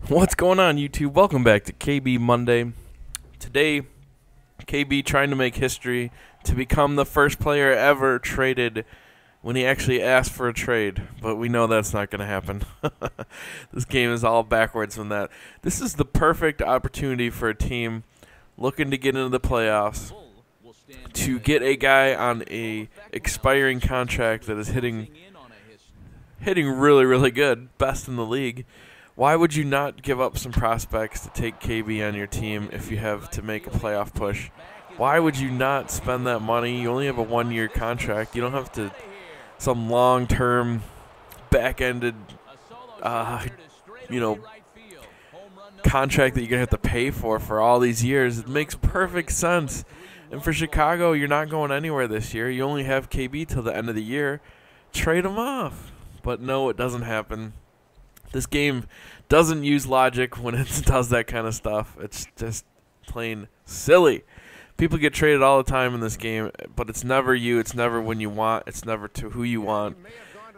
What's going on, YouTube? Welcome back to KB Monday. Today, KB trying to make history to become the first player ever traded when he actually asked for a trade, but we know that's not going to happen. This game is all backwards from that. This is the perfect opportunity for a team looking to get into the playoffs to get a guy on a expiring contract that is hitting really, really good, best in the league. Why would you not give up some prospects to take KB on your team if you have to make a playoff push? Why would you not spend that money? You only have a one-year contract. You don't have to some long-term, back-ended, contract that you're going to have to pay for all these years. It makes perfect sense. And for Chicago, you're not going anywhere this year. You only have KB till the end of the year. Trade him off. But no, it doesn't happen. This game doesn't use logic when it does that kind of stuff. It's just plain silly. People get traded all the time in this game, but it's never you. It's never when you want. It's never to who you want.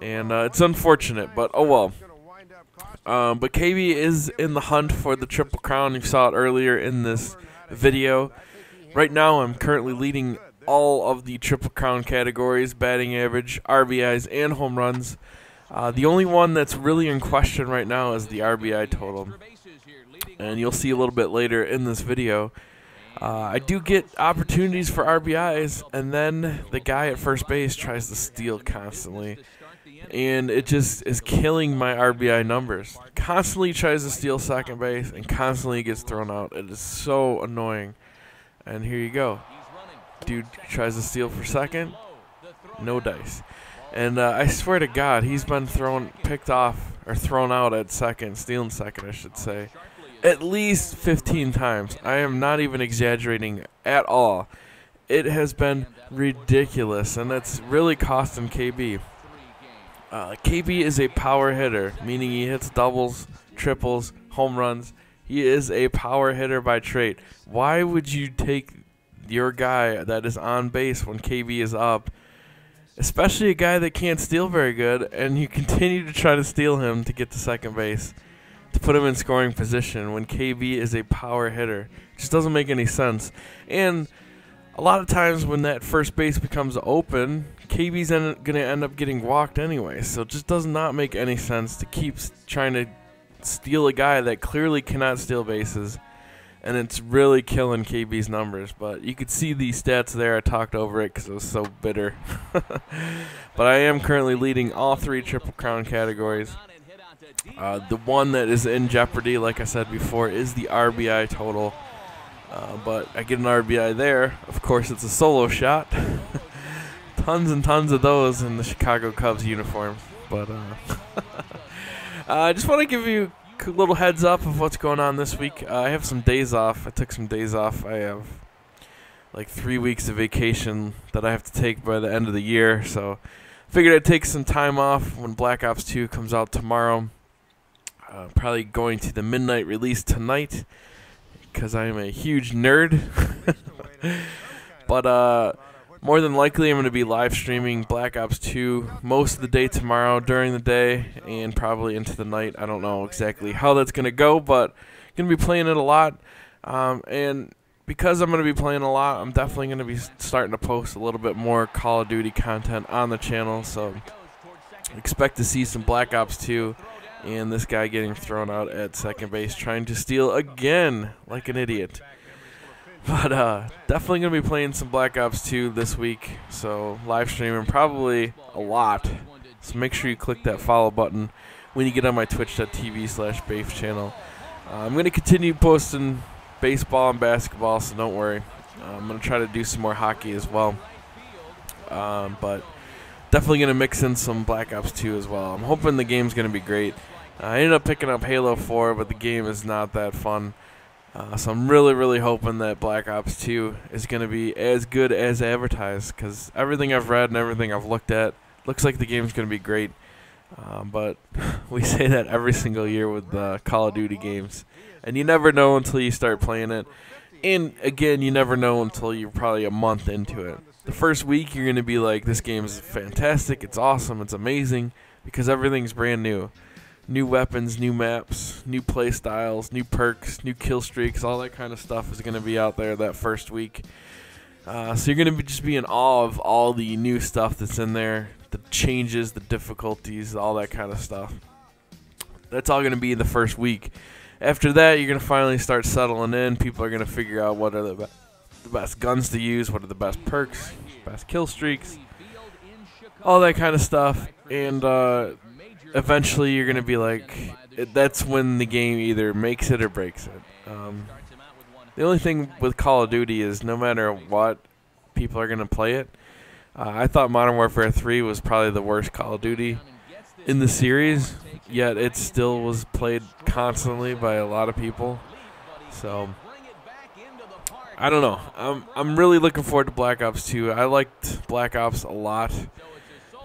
And it's unfortunate, but oh well. But KB is in the hunt for the Triple Crown. You saw it earlier in this video. Right now, I'm currently leading all of the Triple Crown categories: batting average, RBIs, and home runs. The only one that's really in question right now is the RBI total, and you'll see a little bit later in this video. I do get opportunities for RBIs, and then the guy at first base tries to steal constantly, and it just is killing my RBI numbers. Constantly tries to steal second base, and constantly gets thrown out. It is so annoying. And here you go. Dude tries to steal for second, no dice. And I swear to God, he's been picked off, or thrown out at second, stealing second, I should say, at least 15 times. I am not even exaggerating at all. It has been ridiculous, and that's really costing KB. KB is a power hitter, meaning he hits doubles, triples, home runs. He is a power hitter by trait. Why would you take your guy that is on base when KB is up, especially a guy that can't steal very good, and you continue to try to steal him to get to second base, to put him in scoring position when KB is a power hitter? It just doesn't make any sense. And a lot of times when that first base becomes open, KB's going to end up getting walked anyway. So it just does not make any sense to keep trying to steal a guy that clearly cannot steal bases. And it's really killing KB's numbers. But you could see the stats there. I talked over it because I was so bitter. But I am currently leading all three Triple Crown categories. The one that is in jeopardy, like I said before, is the RBI total. But I get an RBI there. Of course, it's a solo shot. Tons and tons of those in the Chicago Cubs uniform. But I just want to give you a little heads up of what's going on this week. I have some days off. I took some days off. I have like 3 weeks of vacation that I have to take by the end of the year. So figured I'd take some time off when Black Ops 2 comes out tomorrow. Probably going to the midnight release tonight because I am a huge nerd. But more than likely, I'm going to be live streaming Black Ops 2 most of the day tomorrow during the day and probably into the night. I don't know exactly how that's going to go, but I'm going to be playing it a lot. And because I'm going to be playing a lot, I'm definitely going to be starting to post a little bit more Call of Duty content on the channel. So expect to see some Black Ops 2 and this guy getting thrown out at second base trying to steal again like an idiot. But definitely going to be playing some Black Ops 2 this week, so live streaming probably a lot. So make sure you click that follow button when you get on my twitch.tv/Bafe channel. I'm going to continue posting baseball and basketball, so don't worry. I'm going to try to do some more hockey as well. But definitely going to mix in some Black Ops 2 as well. I'm hoping the game's going to be great. I ended up picking up Halo 4, but the game is not that fun. So I'm really, really hoping that Black Ops 2 is going to be as good as advertised, because everything I've read and everything I've looked at looks like the game's going to be great. But we say that every single year with Call of Duty games, and you never know until you start playing it. And again, you never know until you're probably a month into it. The first week, you're going to be like, this game is fantastic, it's awesome, it's amazing, because everything's brand new. new weapons, new maps, new play styles, new perks, new kill streaks, all that kind of stuff is going to be out there that first week. So you're going to just be in awe of all the new stuff that's in there, the changes, the difficulties, all that kind of stuff. That's all going to be the first week. After that, you're going to finally start settling in. People are going to figure out what are the best guns to use, what are the best perks, best kill streaks, all that kind of stuff. And eventually you're going to be like, that's when the game either makes it or breaks it. The only thing with Call of Duty is no matter what, people are going to play it. I thought Modern Warfare 3 was probably the worst Call of Duty in the series, yet it still was played constantly by a lot of people. So I don't know. I'm really looking forward to Black Ops 2. I liked Black Ops a lot,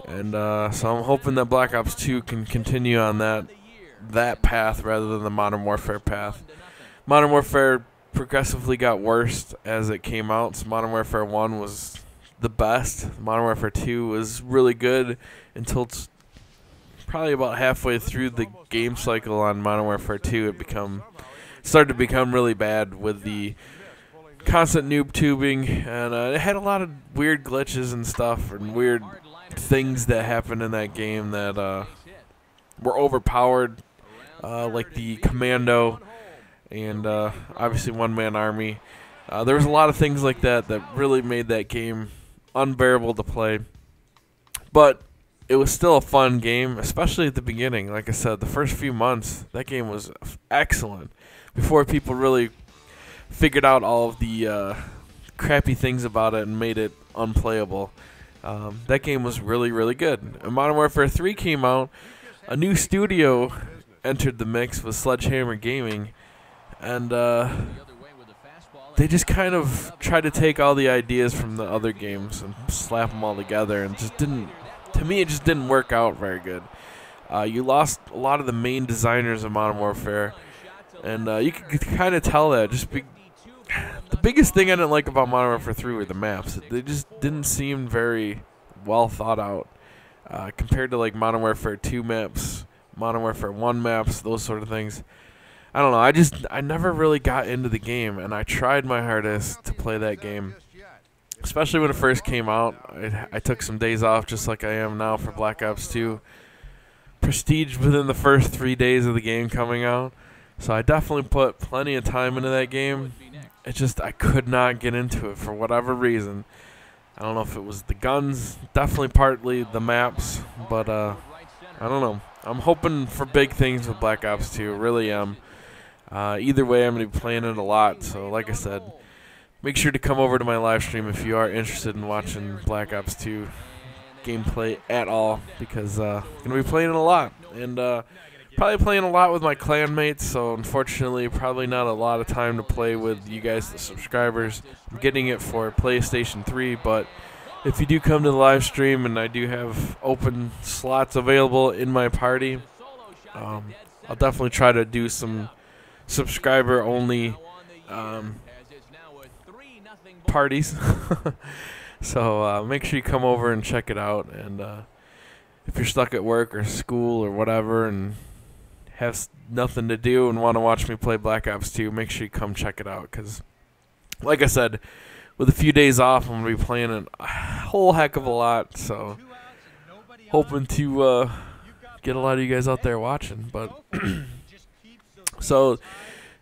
and so I'm hoping that Black Ops 2 can continue on that path rather than the Modern Warfare path. Modern Warfare progressively got worse as it came out. So Modern Warfare 1 was the best. Modern Warfare 2 was really good until it's probably about halfway through the game cycle on Modern Warfare 2. It started to become really bad with the constant noob tubing, and it had a lot of weird glitches and stuff and weird things that happened in that game that were overpowered, like the commando and obviously one-man army. There was a lot of things like that that really made that game unbearable to play. But it was still a fun game, especially at the beginning. Like I said, the first few months, that game was excellent. Before people really figured out all of the crappy things about it and made it unplayable. That game was really, really good. And Modern Warfare 3 came out. A new studio entered the mix with Sledgehammer Gaming. And they just kind of tried to take all the ideas from the other games and slap them all together, and just didn't. To me, it just didn't work out very good. You lost a lot of the main designers of Modern Warfare, and you could kind of tell that. The biggest thing I didn't like about Modern Warfare 3 were the maps. They just didn't seem very well thought out compared to like Modern Warfare 2 maps, Modern Warfare 1 maps, those sort of things. I don't know. I never really got into the game, and I tried my hardest to play that game, especially when it first came out. I took some days off, just like I am now for Black Ops 2. Prestige within the first 3 days of the game coming out, so I definitely put plenty of time into that game. I could not get into it for whatever reason. I don't know if it was the guns, definitely partly the maps, but I don't know. I'm hoping for big things with Black Ops 2, really am. Either way, I'm going to be playing it a lot. So, like I said, make sure to come over to my live stream if you are interested in watching Black Ops 2 gameplay at all, because I'm going to be playing it a lot. And probably playing a lot with my clan mates, so unfortunately probably not a lot of time to play with you guys, the subscribers. I'm getting it for PlayStation 3, but if you do come to the live stream and I do have open slots available in my party, I'll definitely try to do some subscriber-only parties. So make sure you come over and check it out. And if you're stuck at work or school or whatever and have nothing to do and want to watch me play Black Ops 2, make sure you come check it out. Because, like I said, with a few days off, I'm going to be playing a whole heck of a lot. So hoping to get a lot of you guys out there watching. But so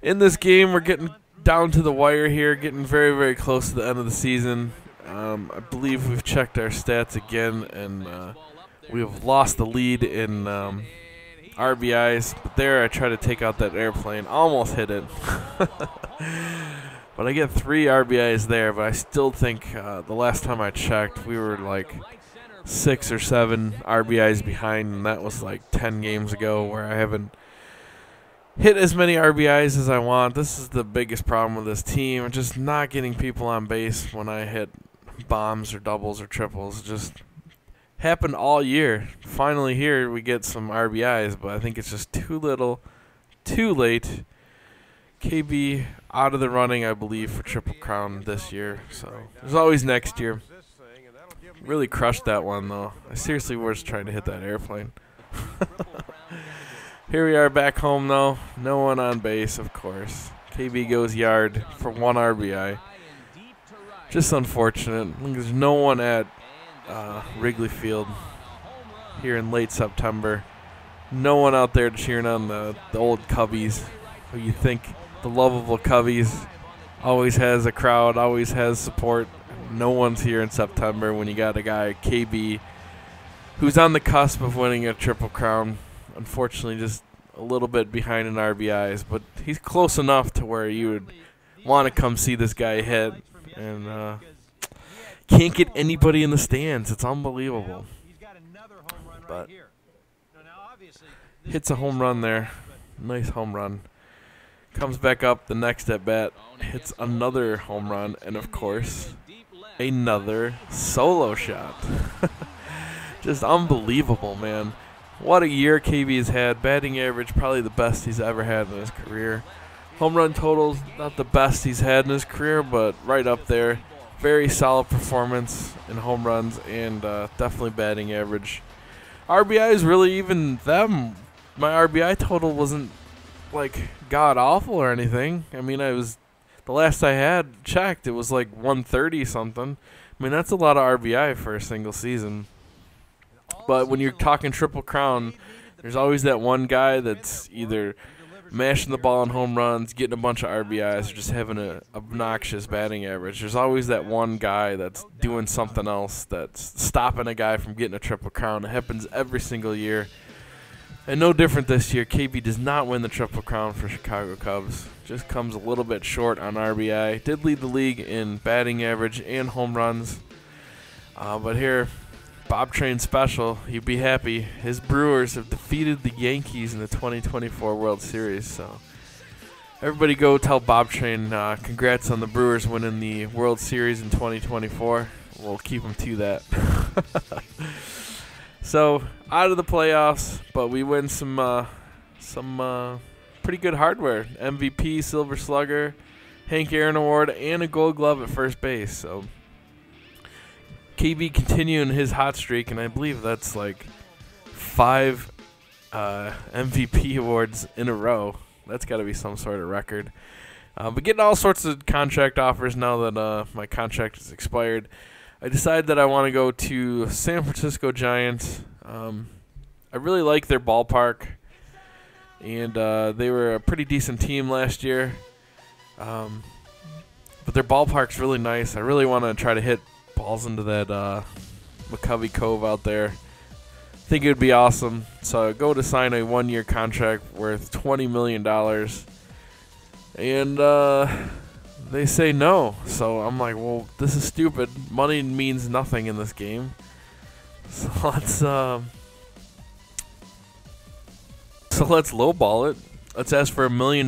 in this game, we're getting down to the wire here, getting very, very close to the end of the season. I believe we've checked our stats again, and we have lost the lead in RBIs. But there, I tried to take out that airplane, almost hit it. But I get 3 RBIs there, but I still think the last time I checked, we were like 6 or 7 RBIs behind, and that was like 10 games ago, where I haven't hit as many RBIs as I want. This is the biggest problem with this team, just not getting people on base when I hit bombs or doubles or triples. It just happened all year. Finally here we get some RBIs, but I think it's just too little, too late. KB out of the running, I believe, for Triple Crown this year. So there's always next year. Really crushed that one, though. I seriously was trying to hit that airplane. Here we are back home, though. No one on base, of course. KB goes yard for 1 RBI. Just unfortunate. There's no one at Wrigley Field here in late September. No one out there cheering on the old Cubbies, who you think the lovable Cubbies always has a crowd, always has support. No one's here in September when you got a guy, KB, who's on the cusp of winning a Triple Crown. Unfortunately, just a little bit behind in RBIs, but he's close enough to where you would want to come see this guy hit. And can't get anybody in the stands. It's unbelievable. But hits a home run there. Nice home run. Comes back up the next at bat. Hits another home run. And, of course, another solo shot. Just unbelievable, man. What a year KB has had. Batting average, probably the best he's ever had in his career. Home run totals, not the best he's had in his career, but right up there. Very solid performance in home runs and definitely batting average. RBI is really even them. My RBI total wasn't like god awful or anything. I mean, the last I had checked, it was like 130 something. I mean, that's a lot of RBI for a single season. But when you're talking Triple Crown, there's always that one guy that's either mashing the ball in home runs, getting a bunch of RBIs, or just having an obnoxious batting average. There's always that one guy that's doing something else, that's stopping a guy from getting a Triple Crown. It happens every single year. And no different this year. KB does not win the Triple Crown for Chicago Cubs. Just comes a little bit short on RBI. Did lead the league in batting average and home runs. But here, Bob Train special. He'd be happy. His Brewers have defeated the Yankees in the 2024 World Series. So everybody go tell Bob Train congrats on the Brewers winning the World Series in 2024. We'll keep him to that. So out of the playoffs, but we win some pretty good hardware. MVP, Silver Slugger, Hank Aaron Award, and a Gold Glove at first base. So KB continuing his hot streak, and I believe that's like 5 MVP awards in a row. That's got to be some sort of record. But getting all sorts of contract offers now that my contract is expired. I decided that I want to go to San Francisco Giants. I really like their ballpark, and they were a pretty decent team last year. But their ballpark's really nice. I really want to try to hit balls into that McCovey Cove out there. Think it would be awesome. So I go to sign a 1-year contract worth $20 million. And they say no. So I'm like, well, this is stupid. Money means nothing in this game. So let's lowball it. Let's ask for $1 million.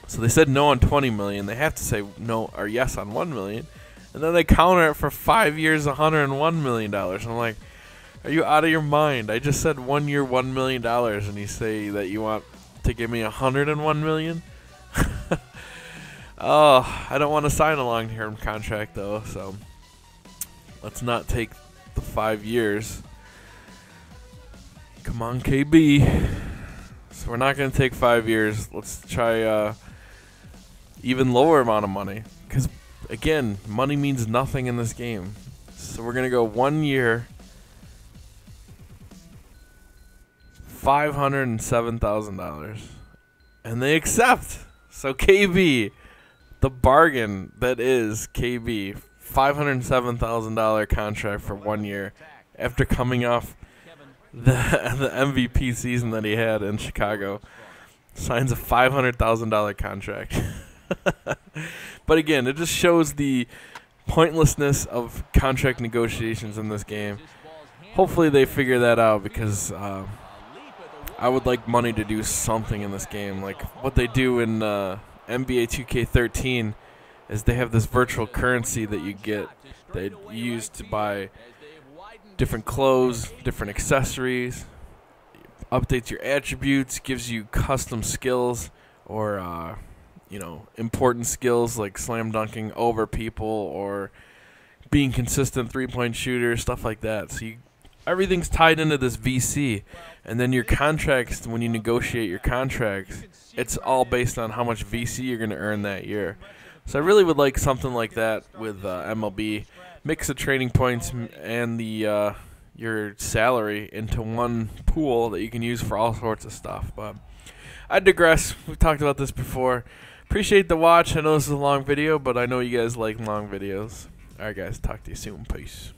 So they said no on $20 million. They have to say no or yes on $1 million. And then they counter it for 5 years, $101 million. I'm like, are you out of your mind? I just said 1 year, $1 million, and you say that you want to give me $101 million? Oh, I don't want to sign a long-term contract, though, so let's not take the 5 years. Come on, KB. So we're not going to take 5 years. Let's try even lower amount of money. Because, again, money means nothing in this game. So we're going to go 1 year, $507,000. And they accept. So KB, the bargain that is KB, $507,000 contract for 1 year after coming off the MVP season that he had in Chicago, signs a $500,000 contract. But again, it just shows the pointlessness of contract negotiations in this game. Hopefully they figure that out, because I would like money to do something in this game. Like what they do in NBA 2K13 is they have this virtual currency that you get that you use to buy different clothes, different accessories, updates your attributes, gives you custom skills or important skills like slam dunking over people or being consistent three-point shooter, stuff like that. So everything's tied into this VC. And then your contracts, when you negotiate your contracts, it's all based on how much VC you're going to earn that year. So I really would like something like that with MLB. Mix the training points and the your salary into one pool that you can use for all sorts of stuff. But I digress. We've talked about this before. Appreciate the watch. I know this is a long video, but I know you guys like long videos. All right, guys. Talk to you soon. Peace.